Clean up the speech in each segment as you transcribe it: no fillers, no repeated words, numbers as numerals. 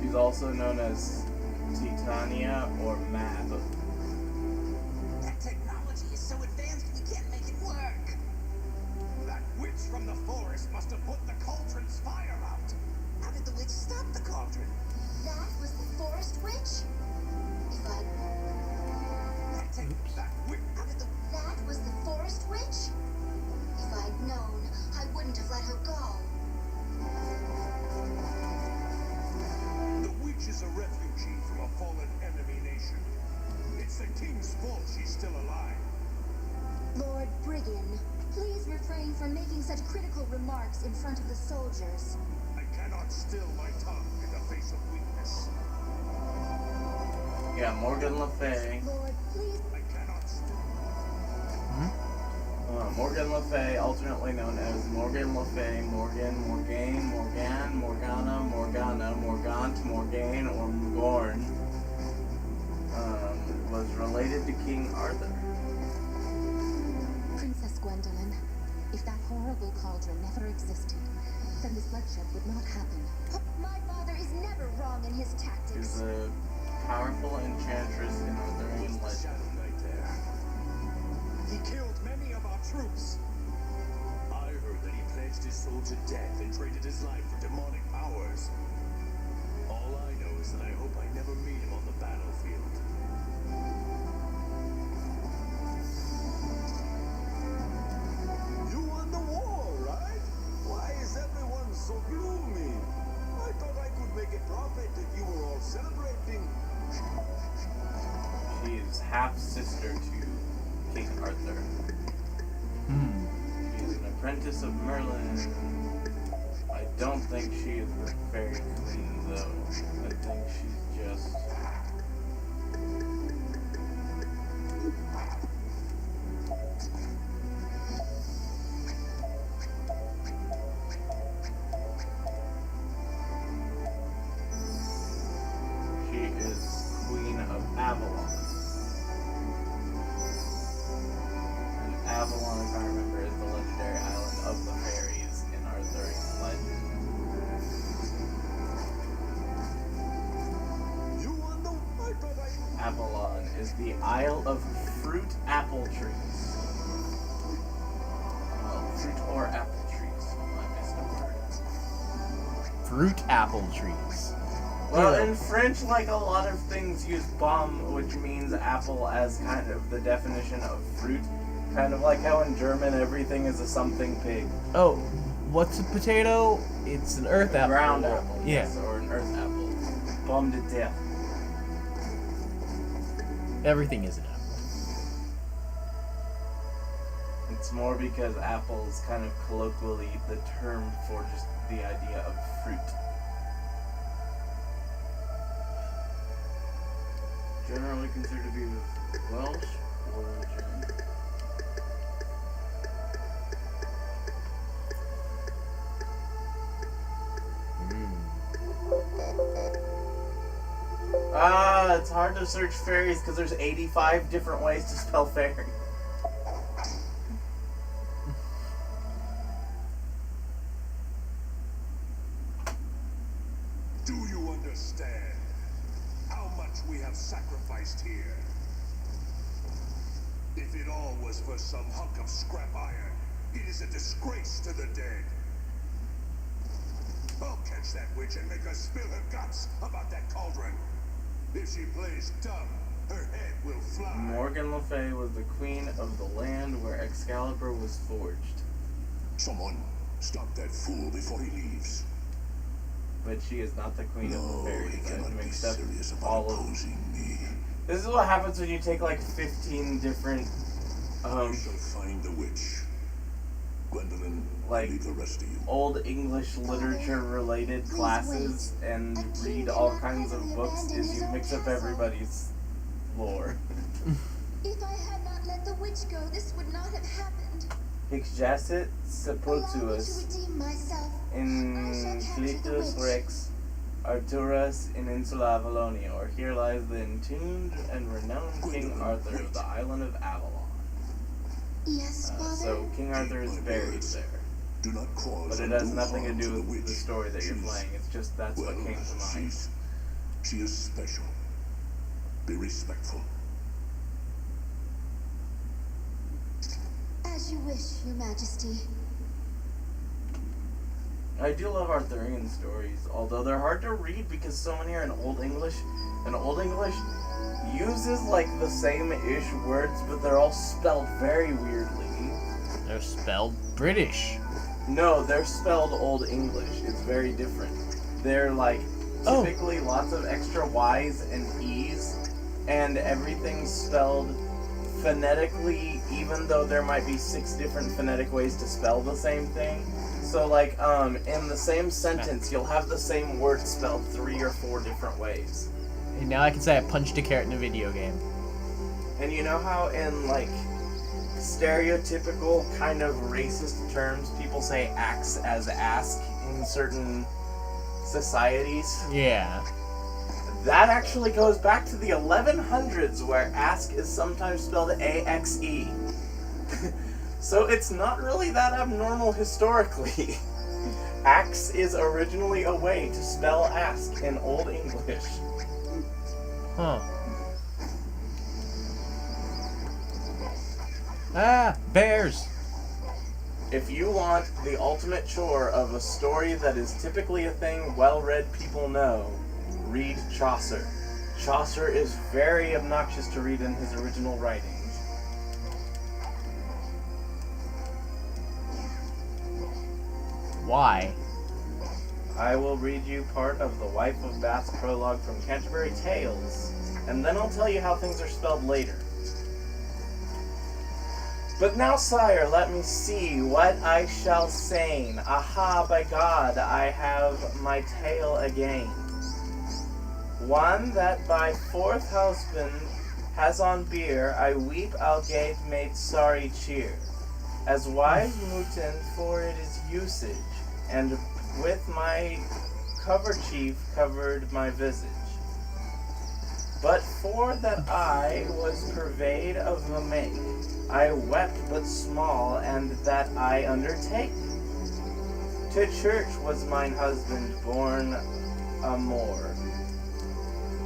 She's also known as Titania or Mab. That technology is so advanced we can't make it work. That witch from the forest must have put the cauldron's fire out. How did the witch stop the cauldron? That was the forest witch? If I... That was the forest witch? If I'd known, I wouldn't have let her go. The witch is a refugee from a fallen enemy nation. It's the king's fault she's still alive. Lord Briggan, please refrain from making such critical remarks in front of the soldiers. I cannot still my tongue in the face of weakness. Yeah, Morgan Le Fay. Lord, please. I cannot still. Morgan Le Fay, alternately known as Morgan Le Fay, Morgan, Morgaine, Morgan, Morgana, Morgana, Morgant, Morgaine, or Morgorn, was related to King Arthur. Princess Gwendolyn, if that horrible cauldron never existed, then this bloodshed would not happen. My father is never wrong in his tactics. He's a powerful enchantress in Arthurian legend. Shadow Knight there. He killed many of our troops. I heard that he pledged his soul to death and traded his life for demonic powers. All I know is that I hope I never meet him on the battlefield. You won the war, right? Why is everyone so gloomy? I thought I could make a profit if you were all celebrating. She is half-sister to King Arthur. She's an apprentice of Merlin. I don't think she is the fairy queen, though. I think she's just... She is Queen of Avalon. And Avalon, if I remember, is the legendary island of the fairies in Arthurian legend. You won the... I thought I... Avalon is the Isle of Fruit Apple Trees. Well, fruit or apple trees. I missed a word. Fruit apple trees. Well, in French, like a lot of things use pomme, which means apple, as kind of the definition of fruit. Kind of like how in German everything is a something pig. Oh, what's a potato? It's an earth apple. Ground apple, Yeah. yes, or an earth apple. Pomme de terre. Everything is an apple. It's more because apple is kind of colloquially the term for just the idea of fruit. Generally considered to be of Welsh origin. It's hard to search fairies because there's 85 different ways to spell fairy. Do you understand how much we have sacrificed here? If it all was for some hunk of scrap iron, it is a disgrace to the dead. I'll catch that witch and make her spill her guts about that cauldron. If she plays dumb, her head will fly. Morgan Le Fay was the queen of the land where Excalibur was forged. Someone stop that fool before he leaves. But she is not the queen of the No, fairies. he I cannot be mixed up serious about all of. opposing me. This is what happens when you take like 15 different, I shall find the witch. Gwendolyn, like, leave the rest of you. old English literature related classes and read all kinds of books is you mix up everybody's lore. If I had not let the witch go, this would not have happened. Hic jacet Allow me to sepultuus redeem myself. in Clitus Rex Arturus in Insula Avalonia, or here lies the entombed and renowned King Arthur of the island of Avalon. Yes, Father. So King Arthur is buried there. Do not cause But it has nothing to do with the story that you're playing. It's just that's what came to mind. She is special. Be respectful. As you wish, Your Majesty. I do love Arthurian stories, although they're hard to read because so many are in Old English. And Old English uses like the same-ish words, but they're all spelled very weirdly. They're spelled British. No, they're spelled Old English. It's very different. They're like typically lots of extra Y's and E's, and everything's spelled phonetically, even though there might be 6 different phonetic ways to spell the same thing. So like in the same sentence, you'll have the same word spelled 3 or 4 different ways. And now I can say I punched a carrot in a video game. And you know how in like stereotypical kind of racist terms, people say axe as ask in certain societies? Yeah. That actually goes back to the 1100s, where ask is sometimes spelled A-X-E. So it's not really that abnormal historically. Axe is originally a way to spell ask in Old English. Huh. Ah, bears! If you want the ultimate chore of a story that is typically a thing well-read people know, read Chaucer. Chaucer is very obnoxious to read in his original writings. Why? I will read you part of the Wife of Bath's prologue from Canterbury Tales, and then I'll tell you how things are spelled later. But now, sire, let me see what I shall say. Aha, by God, I have my tale again. One that by 4th husband has on beer, I weep Algate made sorry cheer. As wise mutin, for it is usage, and with my coverchief covered my visage. But for that I was purveyed of a make, I wept but small, and that I undertake. To church was mine husband born a Moor,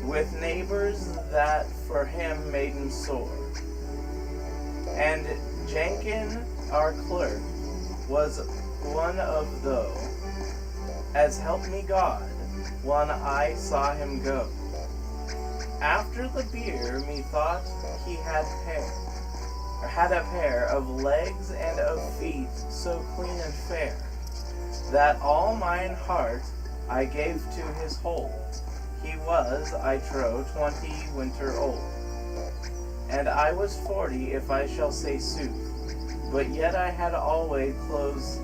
with neighbors that for him made him sore. And Jenkin, our clerk, was one of those, as help me God, one I saw him go. After the beer, methought he had a pair of legs and of feet so clean and fair, that all mine heart I gave to his hold. He was, I trow, 20 winter old, and I was 40, if I shall say sooth. But yet I had always close.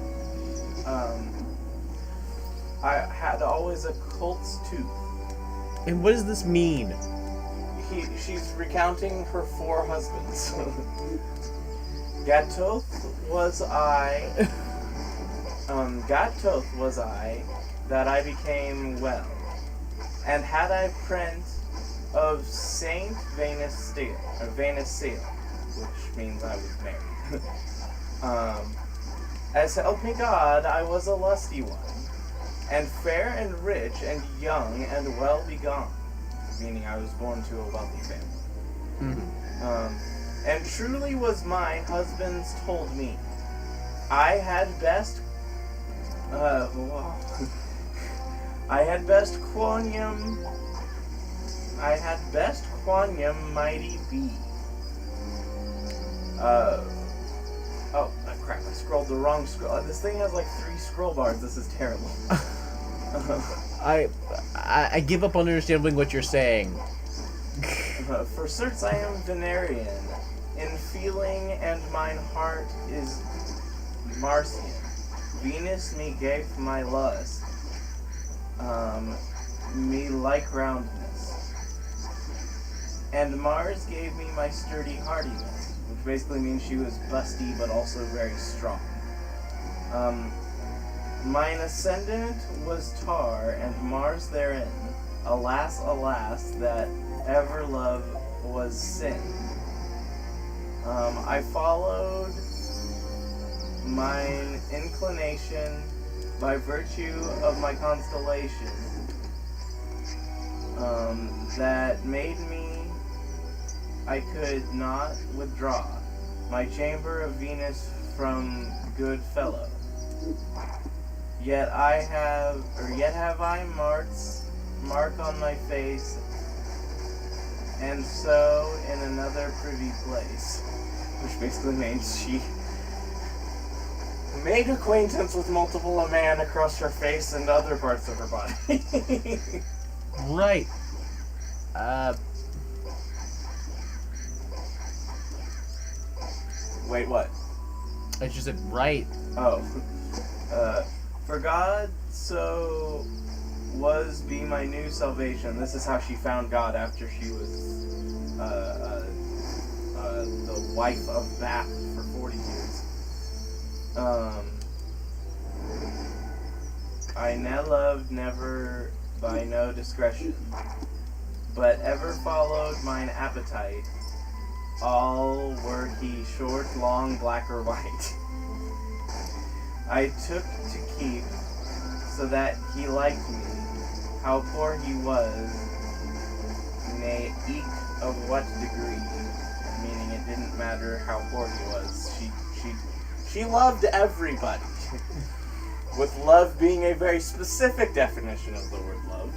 I had always a colt's tooth. And what does this mean? She's recounting her 4 husbands. Gatoth was I. Gatoth was I, that I became well, and had I print of Saint Venus Seal, which means I was married. As help me God, I was a lusty one, and fair and rich and young and well begone, meaning I was born to a wealthy family. Mm-hmm. And truly was mine husband's told me, I had best, I had best quonium mighty be. Oh, crap, I scrolled the wrong scroll. This thing has like 3 scroll bars. This is terrible. I give up on understanding what you're saying. For certes I am Venerian, in feeling, and mine heart is Marcian. Venus me gave my lust, me like roundness, and Mars gave me my sturdy hardiness, which basically means she was busty but also very strong. Mine ascendant was tar, and Mars therein. Alas, alas, that ever love was sin. I followed mine inclination by virtue of my constellation. that made me, I could not withdraw my chamber of Venus from good fellow. Yet have I mark on my face, and so in another privy place, which basically means she made acquaintance with multiple a man across her face and other parts of her body. Right. Wait, what? I just said right. Oh. For God so was be my new salvation. This is how she found God after she was the wife of Bath for 40 years. I loved never by no discretion, but ever followed mine appetite. All were he short, long, black, or white. I took to keep, so that he liked me, how poor he was, nay, eke of what degree, meaning it didn't matter how poor he was. She loved everybody, with love being a very specific definition of the word love.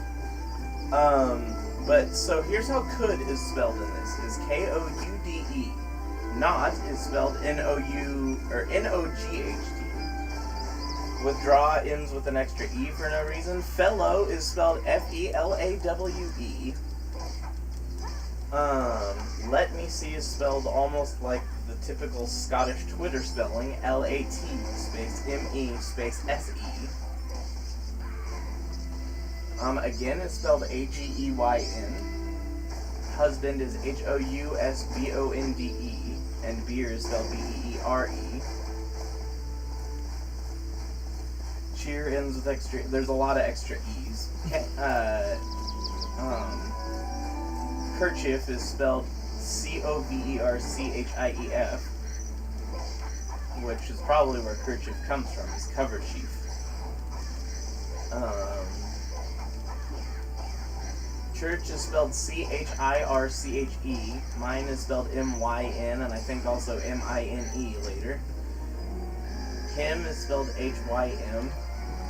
But so here's how could is spelled in this: is K-O-U-D-E. Not is spelled N-O-U or N-O-G-H-T. Withdraw ends with an extra E for no reason. Fellow is spelled F-E-L-A-W-E. Let me see is spelled almost like the typical Scottish Twitter spelling, L-A-T space M-E space S-E. Again is spelled A-G-E-Y-N. Husband is H-O-U-S-B-O-N-D-E. And beer is spelled B-E-E-R-E. Cheer ends with extra, there's a lot of extra E's. Kerchief is spelled C-O-V-E-R-C-H-I-E-F, which is probably where kerchief comes from, is cover sheaf. Church is spelled C-H-I-R-C-H-E. Mine is spelled M-Y-N, and I think also M-I-N-E later. Hymn is spelled H-Y-M.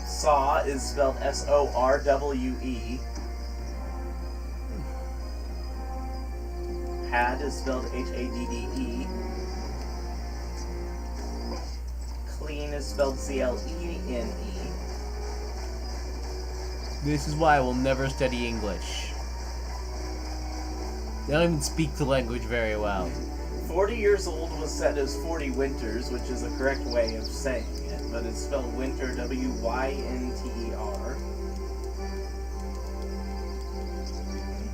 Saw is spelled S-O-R-W-E. Had is spelled H-A-D-D-E. Clean is spelled C-L-E-N-E. This is why I will never study English. They don't even speak the language very well. 40 years old was said as 40 winters, which is a correct way of saying it, but it's spelled winter, W-Y-N-T-E-R.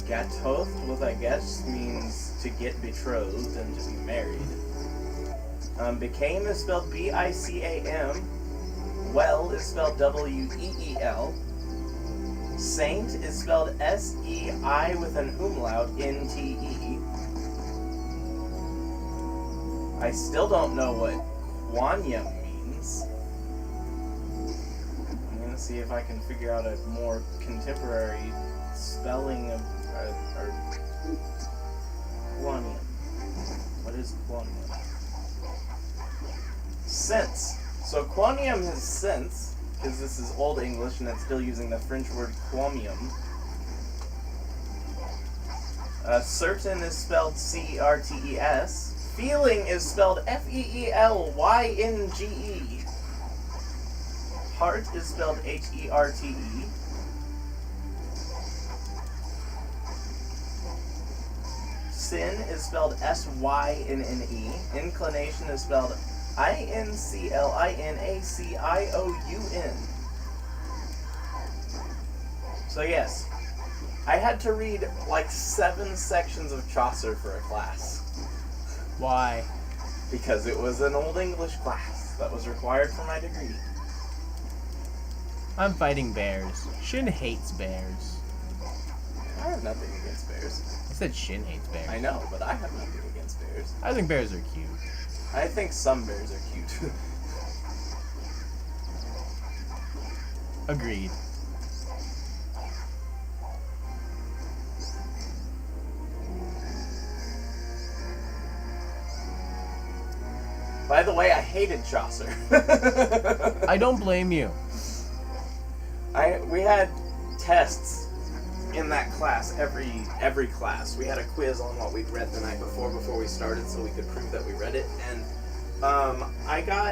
Gatothed, what I guess means to get betrothed and to be married. Became is spelled B-I-C-A-M. Well is spelled W-E-E-L. Saint is spelled S-E-I with an umlaut, N-T-E. I still don't know what quanium means. I'm going to see if I can figure out a more contemporary spelling of quanium. What is quanium? Sense. So quanium is sense, because this is Old English and it's still using the French word quamium. Certain is spelled C-E-R-T-E-S. Feeling is spelled F-E-E-L-Y-N-G-E. Heart is spelled H-E-R-T-E. Sin is spelled S-Y-N-N-E. Inclination is spelled I-N-C-L-I-N-A-C-I-O-U-N. So yes, I had to read like 7 sections of Chaucer for a class. Why? Because it was an Old English class that was required for my degree. I'm fighting bears. Shin hates bears. I have nothing against bears. I said Shin hates bears. I know, but I have nothing against bears. I think bears are cute. I think some bears are cute. Agreed. By the way, I hated Chaucer. I don't blame you. We had tests in that class every class. We had a quiz on what we'd read the night before we started, so we could prove that we read it. And I got